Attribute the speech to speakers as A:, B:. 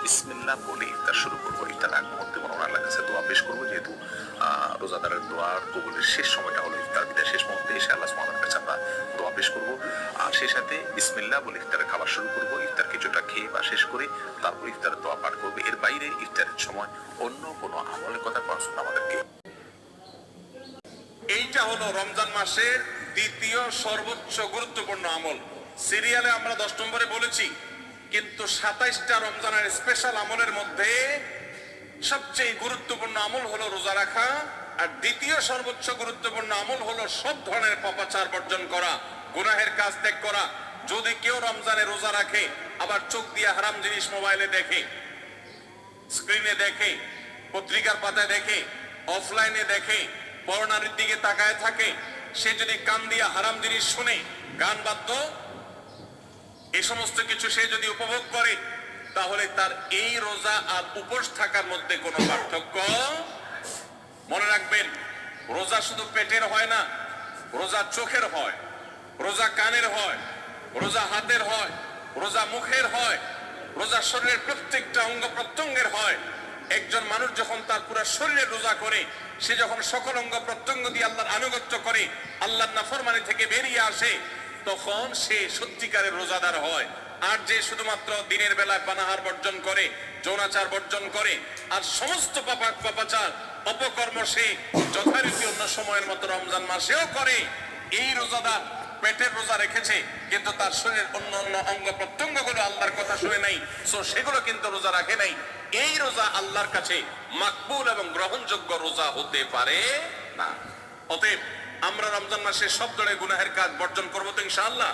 A: বিসমিল্লাহ বলে ইফতার শুরু করবো। ইফতার আগ মুহূর্তে আল্লাহর কাছে দোয়া পেশ করবো, যেহেতু রোজাদারের দোয়ার কবুলের শেষ সময়টা হলো ইফতার বিদায়, শেষ মুহূর্তে এসে আল্লাহ সুবহানাহু ওয়া তাআলার কাছে আমরা দোয়া পেশ করবো। আর সেই সাথে বিসমিল্লাহ বলে ইফতারের খাবার শুরু করবো। ইফতার কিছুটা খেয়ে বা শেষ করে তারপর ইফতারের দোয়া পাঠ করবো। এর বাইরে ইফতারের সময় অন্য কোনো আমলের কথা পড়াশোনা আমাদেরকে।
B: এইটা হলো রমজান মাসের দ্বিতীয় সর্বোচ্চ গুরুত্বপূর্ণ আমল। সিরিয়ালে আমরা 10 নম্বরে বলেছি, কিন্তু 27টা রমজানের স্পেশাল আমলের মধ্যে সবচেয়ে গুরুত্বপূর্ণ আমল হলো রোজা রাখা, আর দ্বিতীয় সর্বোচ্চ গুরুত্বপূর্ণ আমল হলো সব ধরনের পাপাচার বর্জন করা, গুনাহের কাজ ত্যাগ করা। যদি কেউ রমজানে রোজা রাখে আবার চোখ দিয়ে হারাম জিনিস মোবাইলে দেখে, স্ক্রিনে দেখে, পত্রিকার পাতায় দেখে, অফলাইনে দেখে, পরনারীর দিকে তাকায় থাকে, সে যদি কান দিয়ে হারাম জিনিস শুনে, গান বাদ্য এই সমস্ত কিছু সে যদি উপভোগ করে, তাহলে তার এই রোজা আর উপোস থাকার মধ্যে কোনো পার্থক্য। মনে রাখবেন, রোজা শুধু পেটের হয় না, রোজা চোখের হয়, রোজা কানের হয়, রোজা হাতের হয়, রোজা মুখের হয়, রোজা শরীরের প্রত্যেকটা অঙ্গ প্রত্যঙ্গের হয়। একজন মানুষ যখন তার পুরো শরীরে রোজা করে, সে যখন সকল অঙ্গ প্রত্যঙ্গ দিয়ে আল্লাহর আনুগত্য করে, আল্লাহর নাফরমানি থেকে বেরিয়ে আসে, তখন সে সত্যিকারের রোজাদার হয়। আর যে শুধুমাত্র দিনের বেলায় পানাহার বর্জন করে, যৌনাচার বর্জন করে, আর সমস্ত পাপাচার অপকর্ম সে যথারীতি অন্য সময়ের মতো রমজান মাসেও করে, এই রোজাদার পেটের রোজা রেখেছে কিন্তু তার শরীরের অন্য অন্য অঙ্গ প্রত্যঙ্গ গুলো আল্লাহর কথা শুনে নাই, সো সেগুলো কিন্তু রোজা রাখে নাই। এই রোজা আল্লাহর কাছে মাকবুল এবং গ্রহণযোগ্য রোজা হতে পারে না। অতএব আমরা রমজান মাসে সব ধরনের গুনাহের কাজ বর্জন করবো তো ইনশাআল্লাহ।